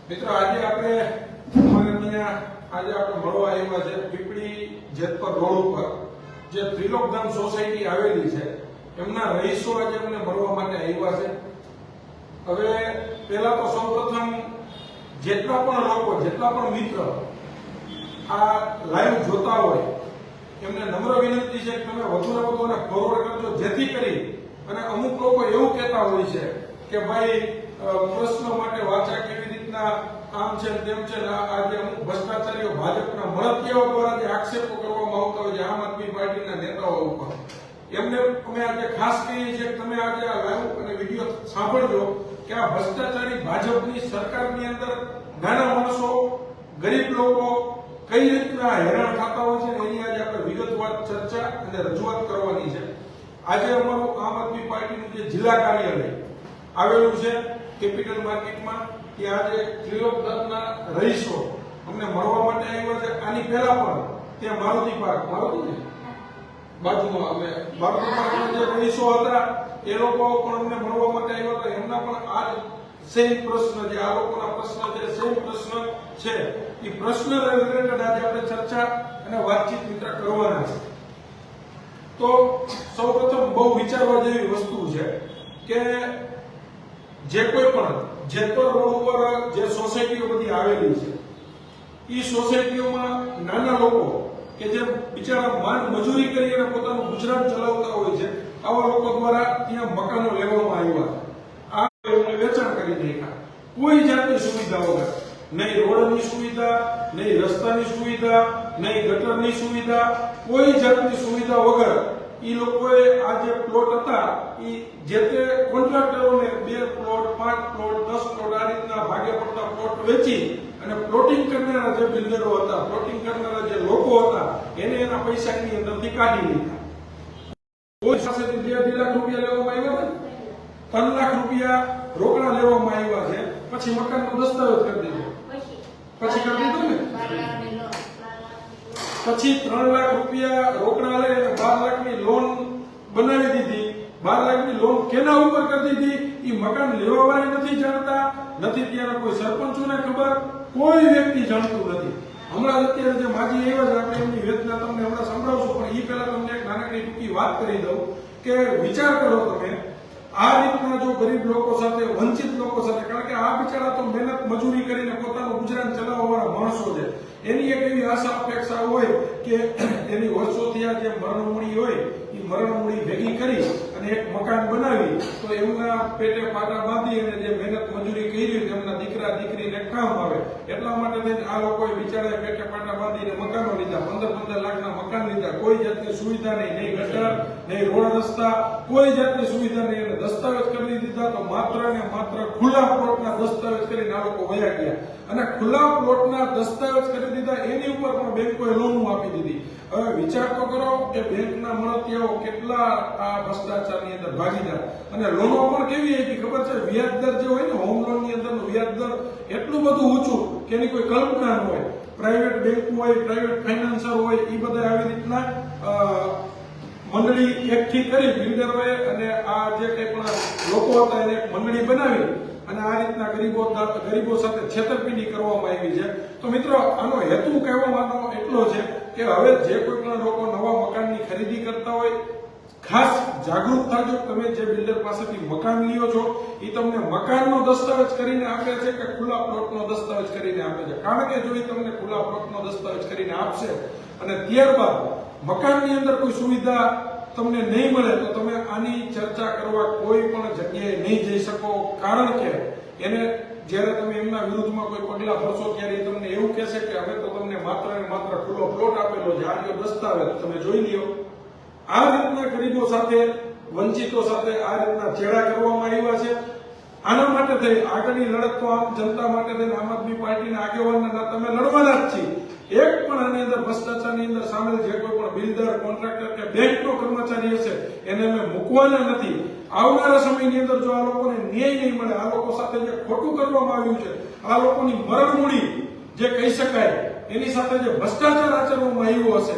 મિત્રો આજે આપણે મળવા આવ્યા છે પીપળી જેતપર રોડ ઉપર જે ત્રિલોકધામ સોસાયટી આવેલી છે એમના રહીશો આજે અમને મળવા માટે આવ્યા છે। હવે પહેલા તો સૌપ્રથમ જેટલા પણ લોકો જેટલા પણ મિત્ર આ લાઈવ જોતા હોય એમને નમ્ર વિનંતી છે કે તમે વધુને વધુ અને ફોરવર્ડ કરજો, જેથી કરી અને અમુક લોકો એવું કહેતા હોય છે કે ભાઈ પ્રશ્ન માટે વાચા કેવી રીતના આમ છે તેમ છે, આજે અમુક ભ્રષ્ટાચારીઓ ભાજપના મળતિયાઓ દ્વારા જે આક્ષેપો કરવામાં આવતા હોય છે આમ આદમી પાર્ટીના નેતાઓ ઉપર, એમને અમે આજે ખાસ કહીએ છીએ કે તમે આજે આ લાઈવ અને વિડીયો સાંભળજો કે આ ભ્રષ્ટાચારી ભાજપની સરકારની અંદર નાના માણસો ગરીબ લોકો કઈ રીતના હેરાન થતા હોય છે એની આજે આપણે વિગતવાર ચર્ચા અને રજૂઆત કરવાની છે। આજે અમારું આમ આદમી પાર્ટીનું જે જિલ્લા કાર્યાલય આવેલું છે કેપિટલ માર્કેટમાં, ત્યાં આજે ત્રિલોકધામના રહીશો અમને મળવા માટે આવ્યા છે। આની પહેલા પણ ત્યાં મારુતિ પાર્ક બાજુમાં અમે મારુતિ પાર્કના જે રહીશો હતા એ લોકો પણ અમને મળવા માટે આવ્યા હતા। એમના પણ આ સેમ પ્રશ્ન જે આ લોકોના પ્રશ્ન છે સેમ પ્રશ્ન છે, એ પ્રશ્ન રિલેટેડ આજે આપણે ચર્ચા અને વાતચીત મિત્ર કરવાના છે। તો સૌપ્રથમ બહુ વિચારવા જેવી વસ્તુ છે કે જે કોઈ પણ જેતપર રોડ ઉપર જે સોસાયટીઓ બધી આવેલી છે એ સોસાયટીઓમાં નાના લોકો કે જે બિચારા માન મજૂરી કરી અને પોતાનું ગુજરાત ચલાવતા હોય છે, આવા લોકો દ્વારા ત્યાં મકાનો લેવામાં આવ્યા, આ વેચાણ કરી નાખ્યા કોઈ જાતની સુવિધા વગર, નહીં રોડની સુવિધા, નહીં રસ્તાની સુવિધા, નહીં ગટરની સુવિધા, કોઈ જાતની સુવિધા વગર એ લોકોએ આ જે પ્લોટ હતા એ જે તે કોન્ટ્રાક્ટરોને 2 પ્લોટ 5 પ્લોટ 10 પ્લોટ આ રીતના ભાગે પડતા પ્લોટ વેચી અને પ્લોટિંગ કરનારા જે બિલ્ડરો હતા, પ્લોટિંગ કરનારા જે લોકો હતા એને એના પૈસાની અંદરથી કાઢી લીધા। કોઈ પાસેથી 2 લાખ રૂપિયા લેવામાં આવ્યા છે, 3 લાખ રૂપિયા રોકડા લેવામાં આવ્યા છે, પછી મકાનનો દસ્તાવેજ કરી દીધો, પછી કરી દીધો ને, પછી 3 લાખ રૂપિયા રોકડા લઈ અને 12 લાખની લોન બનાવી દીધી। 12 લાખની લોન કેના ઉપર કરી દીધી એ મકાન લેવાવાળા નથી જાણતા, નથી ત્યાંના કોઈ સરપંચોને ખબર, કોઈ વ્યક્તિ જાણતું નથી। હમણાં અત્યારે જે માજી આવ્યા છે આપણે એમની વેદના તમને હમણાં સંભળાવશું, પણ એ પહેલા તમને એક નાનકડી ટૂંકી વાત કરી દઉં કે વિચાર કરો તમે આ રીતના જો ગરીબ લોકો સાથે, વંચિત લોકો સાથે, કારણ કે આ બિચારા તો મહેનત મજૂરી કરીને પોતાનું ગુજરાન ચલાવવાવાળા માણસો છે, એની એક એવી આશા અપેક્ષા હોય કે એની વર્ષોથી આ જે મરણમૂડી હોય એ મરણમૂડી ભેગી કરી અને એક મકાન બનાવી તો એમના પેટે પાટા બાંધી અને જે મહેનત મજૂરી કરી એમના દીકરા દીકરીને કામ આવે, એટલા માટે થઈને આ લોકોએ બિચારાએ પેટે પાટા બાંધીને મકાનો લીધા, 15-15 લાખના મકાન લીધા, કોઈ જાતની સુવિધા નહીં, નહીં ગટર, નહીં રોડ રસ્તા, કોઈ જાતની સુવિધા નહીં, અને દસ્તાવેજ કરી દીધા તો માત્ર ને માત્ર ખુલ્લા પ્લોટના દસ્તાવેજ કરીને આ લોકો વયા ગયા, અને ખુલ્લા પ્લોટના દસ્તાવેજ કરી દીધા એની ઉપર પણ બેંકોએ લોન આપી દીધી। હવે વિચાર તો કરો કે બેંકના મળતિયાઓ કેટલા આ ભ્રષ્ટાચારની અંદર ભાગીદાર, અને લોનો પણ કેવી હતી ખબર છે, વ્યાજ દર જે હોય ને હોમ લોનની અંદરનું વ્યાજ દર એટલું બધું ઊંચું કે એની કોઈ કલ્પના ન હોય। પ્રાઇવેટ બેંક હોય, પ્રાઇવેટ ફાઇનાન્સર હોય, એ બધા આવી રીતના મંડળી એકઠી કરી બિલ્ડરોએ અને આ જે કંઈ પણ લોકો હતા એને એક મંડળી બનાવી અને આ રીતના ગરીબો સાથે છેતરપિંડી કરવામાં આવી છે। તો મિત્રો આનો હેતુ કહેવાનો એટલો છે કે હવે જે કોઈ પણ લોકો નવા મકાનની ખરીદી કરતા હોય ખાસ જાગૃત થાજો। તમે જે બિલ્ડર પાસેથી મકાન લ્યો છો એ તમને મકાનનો દસ્તાવેજ કરીને આપે છે કે ખુલ્લા પ્લોટનો દસ્તાવેજ કરીને આપે છે, કારણ કે જો એ તમને ખુલ્લા પ્લોટનો દસ્તાવેજ કરીને આપશે અને ત્યારબાદ મકાનની અંદર કોઈ સુવિધા તમને નહીં મળે તો તમે આની ચર્ચા કરવા કોઈ પણ જગ્યાએ નહીં જઈ શકો, કારણ કે એને જ્યારે તમે એમના વિરુદ્ધમાં કોઈ પગલા ભરશો ત્યારે એ તમને એવું કહેશે કે હવે તો તમને માત્ર ને માત્ર ખુલ્લો પ્લોટ આપેલો છે, આ દસ્તાવેજ તમે જોઈ લ્યો। આ રીતના ગરીબો સાથે, વંચિતો સાથે આ રીતના ચેડા કરવામાં આવ્યા છે। આના માટે થઈ આગળની લડત તો આમ જનતા માટે થઈને આમ આદમી પાર્ટીના આગેવાનના નાતે અમે લડવાના જ છીએ। એક પણ આની અંદર ભ્રષ્ટાચારની અંદર સામેલ જે કોઈ પણ બિલ્ડર, કોન્ટ્રાક્ટર કે બેંકનો કર્મચારી હશે એને અમે મૂકવાના નથી। આવનારા સમયની અંદર જો આ લોકોને ન્યાય નહીં મળે, આ લોકો સાથે જે ખોટું કરવામાં આવ્યું છે, આ લોકોની મરણમૂડી જે કહી શકાય એની સાથે જે ભ્રષ્ટાચાર આચરવામાં આવ્યો હશે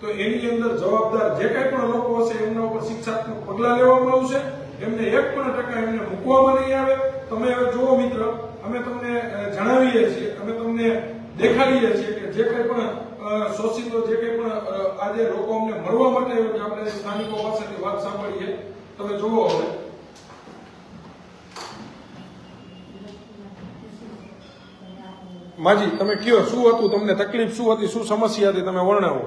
તો એની અંદર જવાબદાર જે કંઈ પણ લોકો હશે એમના ઉપર શિક્ષાત્મક પગલાં લેવામાં આવશે। એમને 1% એમને મૂકવામાં નહીં આવે। તમે હવે જુઓ મિત્ર, અમે તમને જણાવીએ છીએ, અમે તમને દેખાડીએ છીએ કે જે કંઈ પણ શોષિતો, જે કંઈ પણ આજે લોકો અમને મળવા માટે આવ્યો કે આપણે સ્થાનિકો પાસેથી વાત સાંભળીએ. તમે જુઓ હવે. માજી, તમે કયો શું હતું, તમને તકલીફ શું હતી, શું સમસ્યા હતી, તમે વર્ણવો.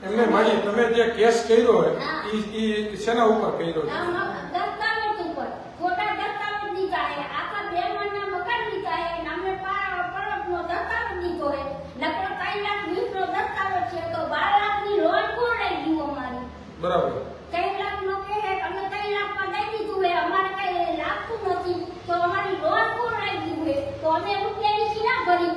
એમને માજી, તમે જે કેસ કર્યો હોય એ શેના ઉપર કર્યો છે? બરાબર. 3 લાખ નો કે અમે 3 લાખમાં દઈ દીધું હે, અમારે કઈ લાગતું નથી, તો અમારી લોન કોણ લઈ ગયું હે, તો અમે રૂપિયાની શીના ભરી.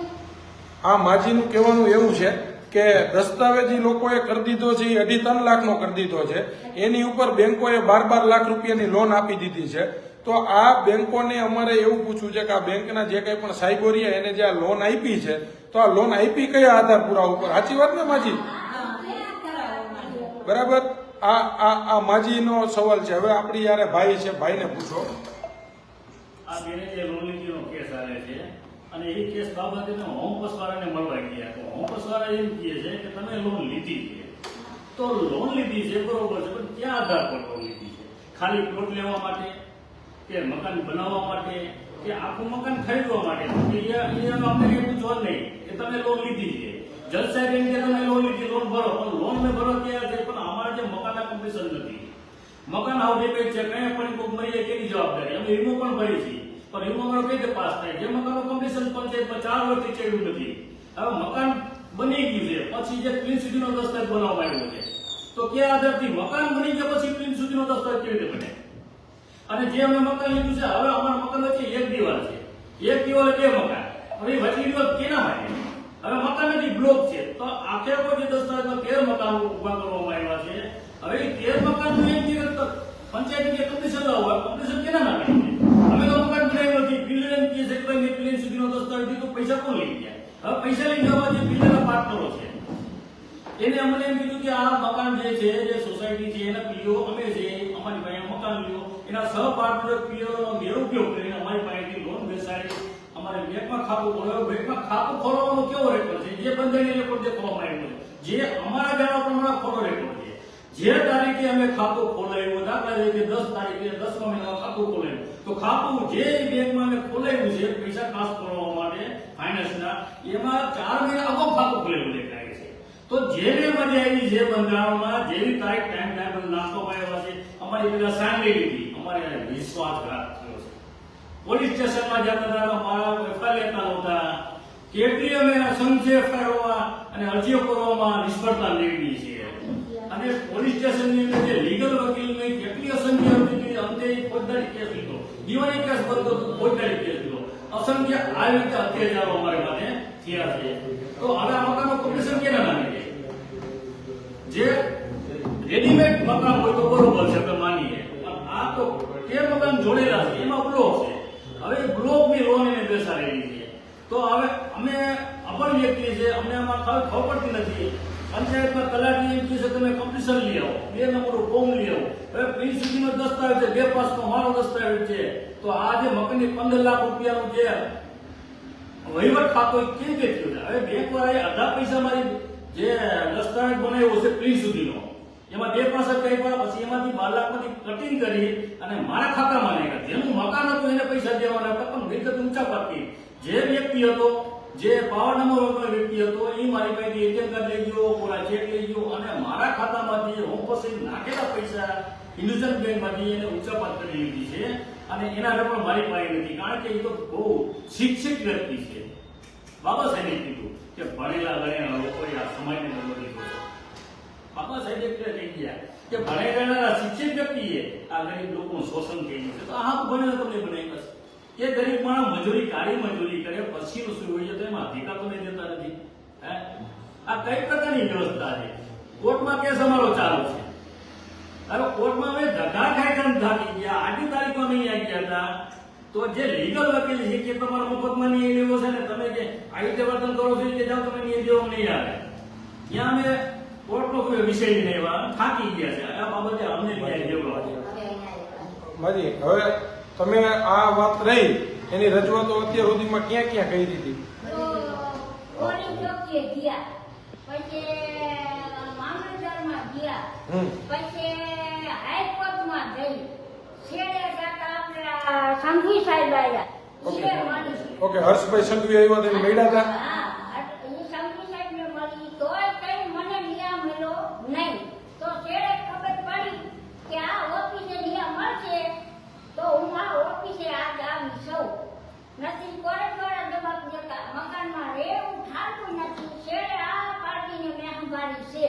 આ માજીનું કહેવાનું એવું છે કે દસ્તાવેજી લોકોએ કરી દીધો છે, 2.5-3 લાખનો કરી દીધો છે, એની ઉપર બેંકોએ 12 લાખ રૂપિયાની લોન આપી દીધી છે. તો આ બેંકોને અમારે એવું પૂછવું છે કે આ બેંકના જે કંઈ પણ સાહેબો રહ્યા એને જે આ લોન આપી છે, તો આ લોન આપી કયા આધાર પુરાવા ઉપર? સાચી વાત ને માજી? બરાબર. આ માજીનો સવાલ છે. હવે આપણી યારે ભાઈ છે, ભાઈને પૂછો. આ બેને જે લોન લીધીનો કેસ આવે છે અને એ કેસ બાબતે હોમપસ વાળાને મળવા ગયા, તો હોમપસ વાળા એમ કહે છે કે તમે લોન લીધી છે, તો લોન લીધી છે બરોબર છે, પણ ક્યાં આધાર પર લોન લીધી છે? ખાલી પ્લોટ લેવા માટે કે મકાન બનાવવા માટે કે આખું મકાન ખરીદવા માટે? અમને એ પૂછવા નહીં કે તમે લોન લીધી છે. જજ સાહેબ એમ કે તમે લોન લીધી, લોન ભરો, પણ લોન મેં ભરો ત્યાં છે, પણ અમારે જે મકાનના કમ્પ્લીશન નથી, મકાન આવું ડેમેજ છે, કઈ પણ કોઈ મરીએ કેની જવાબદારી? અમે વીમો પણ ભરી છીએ, પણ વીમો અમારો કઈ રીતે પાસ થાય? જે મકાનનું કમ્પ્લીશન પંચાયતમાં 4 વર્ષથી ચાલ્યું નથી. હવે મકાન બની ગયું છે, પછી જે ક્લીન સિટીનો દસ્તાવેજ બનાવવામાં આવ્યો છે, તો કયા આધારથી મકાન બની ગયા પછી ક્લીન સિટીનો દસ્તાવેજ કેવી રીતે બને? અને જે અમે મકાન લીધું છે, હવે અમારા મકાન વચ્ચે એક દિવાલ છે, એક દિવાલે 2 મકાન, હવે વચ્ચેની દિવાલ કેના માટે? હવે મકાન નથી, બ્લોક છે, તો આખે કોઈ દસ્તાવેજમાં 13 મકાન ઉભા કરવામાં આવ્યા છે. હવે 13 મકાનનું એક દિવસ પંચાયતની કમિશન લાવવા, કમિશન કેના નામે? અમે તો મકાન બનાવ્યું નથી, બિલ્ડર એમ કહે છે કે ભાઈ મેં ક્લીન સિટીનો દસ્તાવેજ દીધો, પૈસા કોણ લઈ ગયા? હવે પૈસા લઈ જવા જે બિલ્ડરના પાર્ટનરો છે એને અમને એમ કીધું કે આ મકાન જે છે, જે સોસાયટી છે, એના પીઓ અમે છે, અમારી પાસે મકાન લ્યો, એના સહ પાર્ટનર પીઓનો ગેરઉપયોગ કરીને અમારી પાસેથી લોન બેસાડી અમારે બેંકમાં ખાતું ખોલાવ્યું. બેંકમાં ખાતું ખોલવાનો કેવો રેકોર્ડ છે? જે બંધારણીય રેકોર્ડ જે ખોલવામાં આવ્યો છે, જે અમારા જાણવા પ્રમાણે ખોટો રેકોર્ડ છે. જે તારીખે અમે ખાતું ખોલાવ્યું, દાખલા તરીકે 10 તારીખે 10મા મહિનામાં ખાતું ખોલાવ્યું, તો ખાતું જે બેંકમાં અમે ખોલાવ્યું છે પૈસા ટ્રાન્સફર કરવા માટે ફાઇનાન્સના, એમાં 4 મહિના અગાઉ ખાતું ખોલાવ્યું દેખાય છે. તો જેને મજા આવી છે બંધારણમાં જેવી તારીખ ટાઈમ નાખવામાં આવ્યા છે, અમારી પેલા સાઈન લઈ લીધી, અમારે વિશ્વાસઘાત થયો છે. પોલીસ સ્ટેશનમાં જતા હતા, મારા એફઆઈઆર લેતા નહોતા, કેટલી અમે અસંખ્ય એફઆઈઆર અને અરજીઓ કરવામાં નિષ્ફળતા મેળવી છે. અને પોલીસ સ્ટેશનની અંદર જે લીગલ વકીલની કેટલી અસંખ્ય અરજી, અંતે ફોજદારી કેસ લીધો, દિવાળી કેસ બંધ, ફોજદારી કેસ લીધો, અસંખ્ય આવી રીતે અત્યાચારો અમારી માટે થયા છે. તો હવે આ મકાનનું કમિશન કેના નામે છે? જે રેડીમેડ મકાન હોય તો બરોબર છે, આપણે માનીએ, આ તો 13 મકાન જોડેલા છે, એમાં બ્લોક છે. હવે બ્લોકની લોન એને બેસાડેલી છે. તો હવે અમે અપર વ્યક્તિ છે, અમને આમાં ખબર પડતી નથી. પંચાયતમાં તલાટી એમ કહે છે તમે કમ્પ્લીશન લઈ આવો, 2 નંબરનું ફોર્મ લઈ આવો. હવે પ્રીન સિટીનો દસ્તાવેજ છે, 2 પાસનો મારો દસ્તાવેજ છે, તો આ જે મકાનની 15 લાખ રૂપિયાનું જે વહીવટ ખાતો કેવી રીતે થયો છે? હવે બેંક વાળાએ અડધા પૈસા મારી જે દસ્તાવેજ બનાવ્યો છે પ્રિન્ટ સુધીનો, એમાં 2-5 કાપ્યા, પછી એમાંથી 12 લાખમાંથી કટિંગ કરી અને મારા ખાતામાં નાખ્યા. જેનું મકાન હતું એને પૈસા દેવાના હતા, પણ વિગત ઊંચા પાકી. જે વ્યક્તિ હતો, જે પાવર નંબર વગરનો વ્યક્તિ હતો, એ મારી પાસેથી એટીએમ કાર્ડ લઈ ગયો, પૂરા ચેક લઈ ગયો અને મારા ખાતામાંથી હોમ પાસે નાખેલા પૈસા ઇન્ડસ્ટ્રીયલ બેંકમાંથી એને ઉચ્ચાપાત કરી લીધી છે. અને એના પણ મારી પાસે નથી, કારણ કે એ તો બહુ શિક્ષિત વ્યક્તિ છે. બાબા સાહેબે કીધું કે ભણેલા ગણેલા લોકોએ આ સમાજને નંબર લીધો છે. બાબા સાહેબ એટલે કહી ગયા કે ભણાઈ ગયેલા શિક્ષિત વ્યક્તિએ આ ગરીબ લોકોનું શોષણ કર્યું છે. તો આ ભણેલા તમને બનાવી બસ. એ ગરીબ માણસ મજૂરી કાળી મજૂરી કરે, પછીનું શું હોય છે તો એમાં અધિકાર તો નહીં દેતા નથી. હે, આ કઈ પ્રકારની વ્યવસ્થા છે? કોર્ટમાં કેસ અમારો ચાલુ છે. હવે કોર્ટમાં અમે ધક્કા ખાઈ થાકી ગયા. આટલી તારીખો નહીં આવી ગયા હતા, તો જે લીગલ વકીલ છે કે તમારા મફતમાં નહીં લેવો છે ને તમે જે આવી રીતે વર્તન કરો છો કે જાઓ તમે નહીં દેવો નહીં આવે, ત્યાં અમે કોર્ટનો કોઈ વિષય નહીં લેવા થાકી ગયા છે. આ બાબતે અમને ન્યાય દેવો. માજી, હવે તમે આ વાત રહી એની રજૂઆતો અત્યાર સુધીમાં ક્યાં ક્યાં કરી દીધી? તો પોલીસ ચોકીએ ગયા, પછી મામલતદારમાં ગયા, પછી હાઈકોર્ટમાં જઈ, છેડે જતા આપણા સંઘવી સાહેબ આવ્યા. ઈ મળી. ઓકે, હર્ષભાઈ સંઘવી આવ્યા તેને મળ્યા હતા? હા, ઈ સંઘવી સાહેબને મળી, તોય કઈ મને ન્યાય મળ્યો નહીં. તો છેડે ખબર પડી કે આ ઓફિસે ન્યાય મળશે તો હું આ ઓફિસે આજ આવી સૌ નથી. કોર્ટવાળા જવાબ દેતા મકાનમાં રહેવું થાતું નથી. છેડે આ પાર્ટીને મેં સંભાળી છે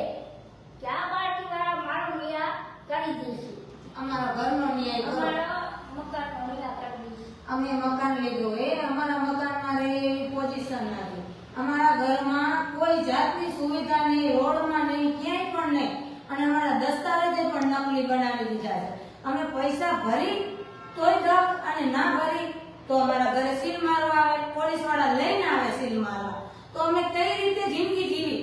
કે આ પાર્ટીવાળા મારો ન્યાય કરી દેશે. અમારા ઘરનો ન્યાય કરો. અમારા મકાનનો ન્યાય કરી દેશે. અમે મકાન લીધું એ અમારા મકાનમાં રહે એવી પોઝિશન નથી. અમારા ઘરમાં કોઈ જાતની સુવિધા નહીં, રોડમાં નહીં, ક્યાંય પણ નહીં. અને અમારા દસ્તાવેજે પણ નકલી બનાવી દીધા છે. અમે પૈસા ભરી તોય દખ અને ના ભરી તો અમારા ઘરે સીલ મારવા આવે, પોલીસ વાળા લઈને આવે સીલ મારવા. તો અમે કઈ રીતે જિંદગી જીવી?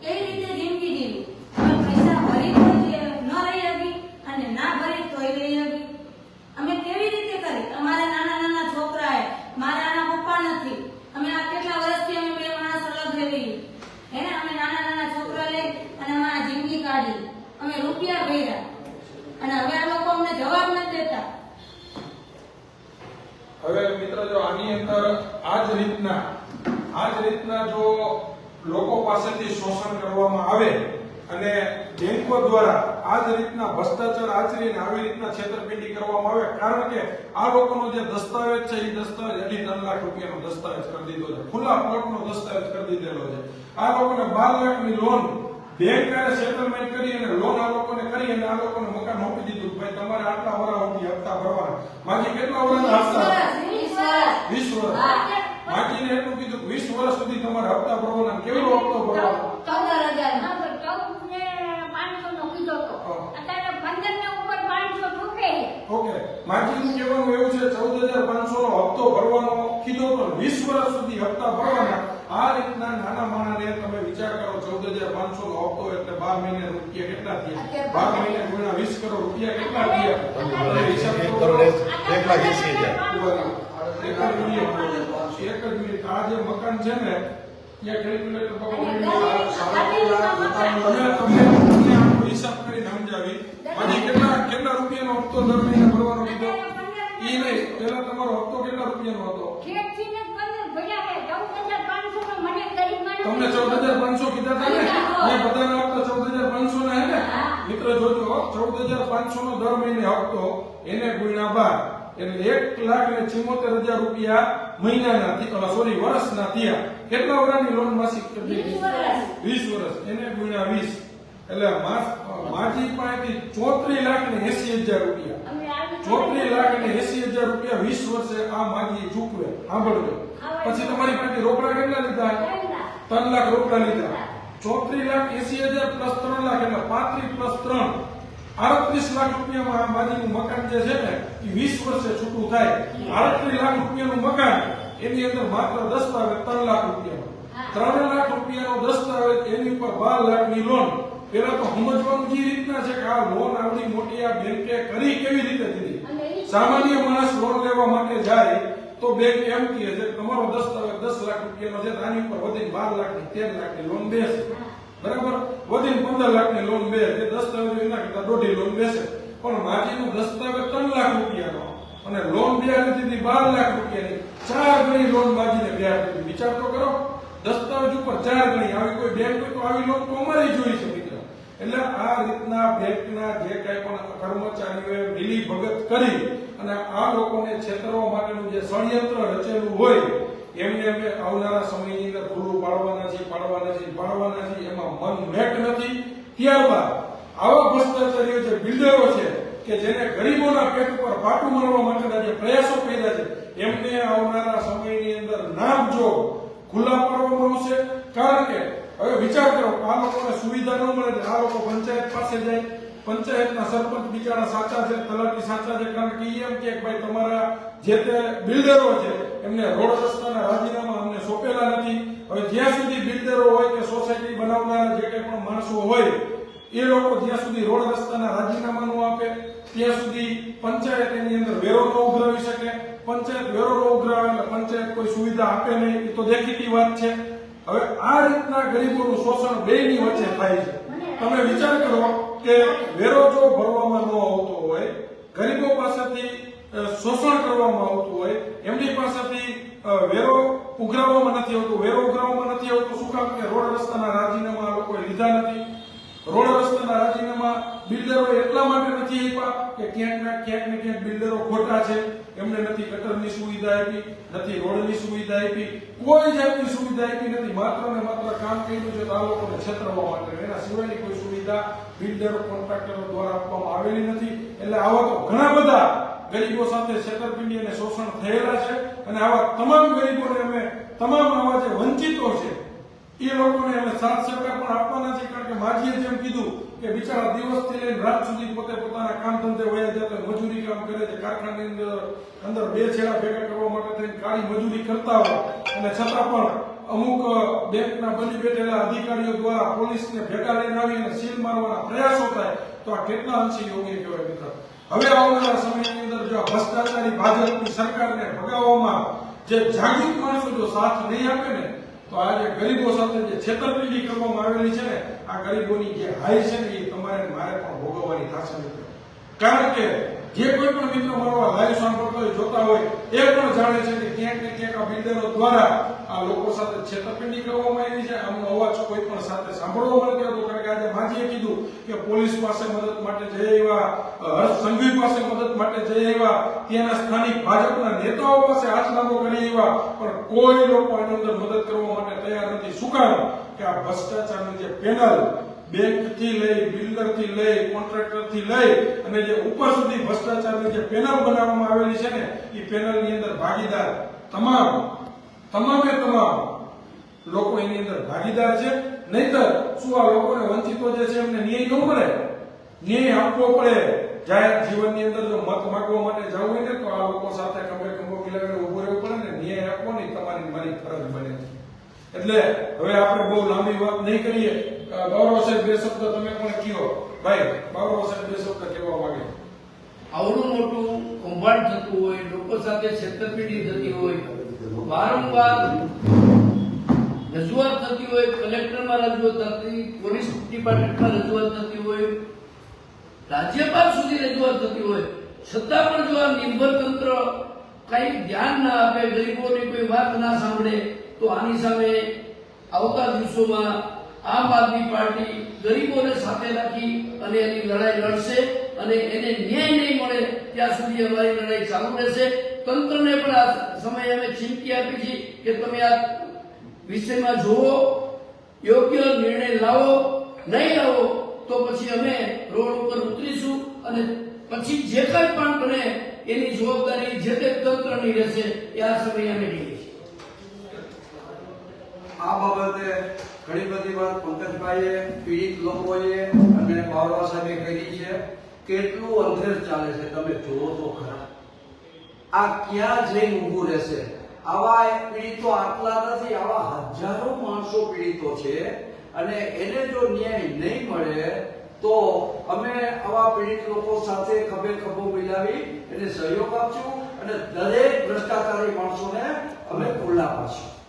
કઈ રીતે જિંદગી જીવી? અમે પૈસા ભરી તો ન રહી હતી અને ના ભરી તોય રહી હતી. અમે કેવી રીતે કરી? અમારા નાના નાના છોકરા મારા આના પપ્પા નથી. અમે આ કેટલા વર્ષથી અમે બે માણસ અલગ રહેવી હે, અમે નાના નાના છોકરા લઈ અને અમારા જિંદગી કાઢી. અમે રૂપિયા ભર્યા અને હવે આ લોકો અમને જવાબ નથી દેતા. હવે મિત્ર, જો આની અંદર આ જ રીતના જો લોકો પાસેથી શોષણ કરવામાં આવે અને બેંકો દ્વારા આ જ રીતના ભ્રષ્ટાચાર આચરીને આવી રીતના છેતરપિંડી કરવામાં આવે, કારણ કે આ લોકોનો જે દસ્તાવેજ છે એ દસ્તાવેજ 2.5-3 લાખ રૂપિયાનો દસ્તાવેજ કરી દીધો છે, ખુલ્લા પ્લોટનો દસ્તાવેજ કરી દીધેલો છે. આ લોકોને 12 લાખની લોન બેંકે સેટલમેન્ટ કરી અને લોન આ લોકોને કરી અને આ લોકોને મકાન આપી દીધું. ભાઈ તમારે આટલા વર્ષ સુધી હપ્તા ભરવાના. માજી કેટલા વર્ષના હપ્તા? 20 વર્ષ. માજીને એટલું કીધું 20 વર્ષ સુધી તમારે હપ્તા ભરવાના. કેવડો હપ્તો ભરવાનો? 14,000. 14,500 નો કીધો તો અત્યારે 15 ને ઉપર 500 ચૂકે છે. ઓકે, માજીનું કહેવાનું એવું છે 14,500 નો હપ્તો ભરવાનો કીધો તો 20 વર્ષ સુધી હપ્તા ભરવાના. આ રીતના નાના માણસને તમે વિચાર કરો, 14,500 નો હપ્તો એટલે 12 મહિને રૂપિયા કેટલા થયા? 12 મહિને ગુણ્યા 20 કરોડ રૂપિયા કેટલા થયા? હિસાબ કરો. 1,80,000. એક જ મિનિટ, આ જે મકાન છે ને ત્યાં કેલ્ક્યુલેટર તમને આનો હિસાબ કરીને સમજાવી. માજી કેટલા રૂપિયાનો હપ્તો દર મહિને ભરવાનો કીધો? ઈ નહીં, પહેલા તમારો હપ્તો કેટલા રૂપિયાનો હતો? ખેતથી ને 15 ભર્યા છે. 14,500 નો મને ગરીબ માણસ તમને 14,500 કીધા હતા ને? મેં બધાના હપ્તા 14,500 ના હે ને? મિત્ર જોજો, 14,500 નો દર મહિને હપ્તો એને ગુણ્યા 12 એટલે 1,74,000 રૂપિયા મહિનાના, સોરી વર્ષના થયા. કેટલા વર્ષની લોન માસિક કરી દીધી? 20 વર્ષ. એને ગુણ્યા 20 એટલે માજી પાસેથી 34,80,000 રૂપિયા. 34,80,000 રૂપિયા 20 વર્ષે આ માજી ચૂકવે. સાંભળજો. પછી તમારી પાસે રોકડા કેટલા લીધા? 3 લાખ રોકડા લીધા. 34,80,000 પ્લસ 3 લાખ એટલે 35 પ્લસ 3 38 લાખ રૂપિયામાં આ માજીનું મકાન જે છે ને એ 20 વર્ષે છૂટું થાય. 38 લાખ રૂપિયાનું મકાન, એની અંદર માત્ર દસ્તાવેજ 3 લાખ રૂપિયાનો. 3 લાખ રૂપિયાનો દસ્તાવેજ, એની ઉપર 12 લાખની લોન. પેલા તો સમજવાનું જે રીતના છે કે આ લોન આવડી મોટી આ બેંકે કરી કેવી રીતે દીધી. સામાન્ય માણસ લોન લેવા માટે જાય તો બેંક એમ કહે છે તમારો દસ્તાવેજ રૂપિયાનો છે આની ઉપર વધીને 12 લાખની 13 લાખની લોન બેસે બરાબર વધીને 15 લાખની લોન બેસે એ દસ્તાવેજ એના કરતા દોઢી લોન બેસે પણ માજીનો દસ્તાવેજ 3 લાખ રૂપિયાનો અને લોન વ્યાજ દીધી 12 લાખ રૂપિયાની 4 ગણી લોન માજીને વ્યાજ દીધી વિચાર તો કરો દસ્તાવેજ ઉપર 4 ગણી આવી કોઈ બેંક હોય તો આવી લોન તો અમારી જોઈ છે મિત્રો એટલે આ રીતના બેંકના જે કઈ પણ કર્મચારીઓએ મિલી ભગત કરી અને આ લોકોને છેતરવા માટેનું જે ષડયંત્ર રચેલું હોય એમને અમે આવનારા સમયની અંદર પૂરું પાડવાના છે એમાં મન મેટ નથી ત્યારબાદ આવા ભ્રષ્ટાચારીઓ જે બિલ્ડરો છે કે જેને ગરીબોના પેટ ઉપર પાટું મારવા માટેના જે પ્રયાસો કર્યા છે એમને આવનારા સમયની અંદર નામ જો ખુલ્લા પાડવામાં આવશે કારણ કે હવે વિચાર કરો આ લોકોને સુવિધા ન મળે આ લોકો પંચાયત પાસે જાય પંચાયતના સરપંચ બિચારા સાચા છે તલાટી સાચા છે કારણ કે એમ કે ભાઈ તમારા જે તે બિલ્ડરો છે એમને રોડ રસ્તાના રાજીનામા અમને સોંપેલા નથી હવે જ્યાં સુધી બિલ્ડરો હોય કે સોસાયટી બનાવનારા જે કંઈ પણ માણસો હોય એ લોકો જ્યાં સુધી રોડ રસ્તાના રાજીનામા ન આપે ત્યાં સુધી પંચાયત એની અંદર વેરો ન ઉઘરાવી શકે પંચાયત વેરો ન ઉઘરાવે એટલે પંચાયત કોઈ સુવિધા આપે નહીં એ તો દેખીતી વાત છે હવે આ રીતના ગરીબોનું શોષણ બેની વચ્ચે થાય છે તમે વિચાર કરો કે વેરો જો ભરવામાં ન આવતો હોય ગરીબો પાસેથી શોષણ કરવામાં આવતું હોય એમની પાસેથી વેરો ઉઘરાવવામાં નથી આવતું શું કામ કે રોડ રસ્તાના રાજીનામા આ લોકોએ લીધા નથી રોડ રસ્તાના રાજીનામા બિલ્ડરો એટલા માટે નથી આપ્યા કે ક્યાંક ને ક્યાંક બિલ્ડરો ખોટા છે એમને નથી ગટરની સુવિધા આપી નથી રોડની સુવિધા આપી કોઈ જાતની સુવિધા આપી નથી માત્ર ને માત્ર કામ કર્યું છે આ લોકોને છેતરવા માટે એના સિવાયની કોઈ સુવિધા બિલ્ડરો કોન્ટ્રાક્ટરો દ્વારા આપવામાં આવેલી નથી એટલે આવા તો ઘણા બધા ગરીબો સાથે છેતરપિંડી અને શોષણ થયેલા છે અને આવા તમામ ગરીબોને અમે તમામ આવા જે વંચિતો છે એ લોકોને અમે સાથ સહકાર પણ આપવાના છે કારણ કે માજીએ જેમ કીધું કે બિચારા દિવસથી લઈને રાત સુધી પોતે પોતાના કામ ધંધે વયા જતા મજૂરી કામ કરે છે કારખાનાની અંદર બે છેડા ભેગા કરવા માટે થઈને કાળી મજૂરી કરતા હોય અને છતાં પણ અમુક બેંકના બની બેઠેલા અધિકારીઓ દ્વારા પોલીસને ભેગા લઈને આવી અને સીલ મારવાના પ્રયાસો થાય તો આ કેટલા અંશે યોગ્ય કહેવાય મિત્રો હવે આવનારા સમયની અંદર જો આ ભ્રષ્ટાચારી ભાજપની સરકારને ભગાવવામાં જે જાગૃત માણસો જો સાથ નહીં આપે ને તો આજે ગરીબો સાથે જે છેતરપિંડી કરવામાં આવેલી છે ને આ ગરીબોની જે હાઈ છે ને એ તમારે મારે પણ ભોગવવાની થશે મિત્રો કારણ કે જે કોઈ પણ મિત્રો મારો લાઈવ સાંભળતો હોય જોતા હોય એ પણ જાણે છે કે ક્યાંક ને ક્યાંક આ બિલ્ડરો દ્વારા આ લોકો સાથે છેતરપિંડી કરવામાં આવી છે આમનો અવાજ કોઈ પણ સાથે સાંભળવા મળતો હતો કારણ કે આજે માજીએ કીધું કે પોલીસ પાસે મદદ માટે જઈ આવ્યા હર્ષ સંઘવી પાસે મદદ માટે જઈ આવ્યા ત્યાંના સ્થાનિક ભાજપના નેતાઓ પાસે હાથ લાંબો કરી આવ્યા પણ કોઈ લોકો એની અંદર મદદ કરવા માટે તૈયાર નથી શું કારણ કે આ ભ્રષ્ટાચારની જે પેનલ બેંક થી લઈ બિલ્ડર થી લઈ કોન્ટ્રાક્ટર થી લઈ અને જે ઉપર સુધી ભ્રષ્ટાચારની જે પેનલ બનાવવામાં આવેલી છે ને એ પેનલની અંદર ભાગીદાર તમામે લોકો એની અંદર ભાગીદાર છે નહીતર શું આ લોકોને વંચિતો જે છે એમને ન્યાય ન મળે ન્યાય આપવો પડે જાહેર જીવનની અંદર જો મત માંગવા માટે જવું હોય ને તો આ લોકો સાથે ખંભે ખંભો મિલાવીને ઉભો રહેવું પડે ને ન્યાય આપવો નહીં તમારી મારી ફરજ બને એટલે હવે આપણે બહુ લાંબી વાત નહીં કરીએ ગૌરવ સાહેબ બે શબ્દ તમે પણ કયો ભાઈ ગૌરવ સાહેબ બે શબ્દ કહેવા માંગે આવડું મોટું કૌભાંડ થતું હોય લોકો સાથે છેતરપિંડી થતી હોય વારંવાર રજૂઆત થતી હોય કલેક્ટરમાં રજૂઆત થતી પોલીસ ડિપાર્ટમેન્ટમાં રજૂઆત થતી હોય રાજ્યપાલ સુધી રજૂઆત થતી હોય છતાં પણ જો આ નિર્ભર તંત્ર કઈ ધ્યાન ના આપે ગરીબોની કોઈ વાત ના સાંભળે તો આની સામે આવતા દિવસોમાં આમ આદમી પાર્ટી ગરીબોને સાથે રાખી અને એની લડાઈ લડશે અને એને ન્યાય નહીં મળે ત્યાં સુધી અમારી લડાઈ ચાલુ રહેશે તંત્રને પણ આ સમયે અમે ચીમકી આપી છે કે તમે આ વિષયમાં જુઓ યોગ્ય નિર્ણય લાવો નહીં લાવો તો પછી અમે રોડ ઉપર ઉતરીશું અને પછી જે કંઈ પણ બને એની જવાબદારી જે તે તંત્રની રહેશે એ આ સમયે અમે લઈએ છીએ આ બાબતે ઘણી બધી વાત પંકજભાઈએ પીડિત લોકોએ અને બાવરા સાહેબે કરી છે કેટલું અંધેર ચાલે છે તમે જુઓ તો ખરા આ ક્યાં જઈને ઊભું રહેશે આવા પીડિતો આટલા નથી આવા હજારો માણસો પીડિતો છે અને એને જો ન્યાય નહીં મળે તો અમે આવા પીડિત લોકો સાથે ખભે ખભો મિલાવી એને સહયોગ આપશું અને દરેક ભ્રષ્ટાચારી માણસોને અમે ખુલ્લા પાડશું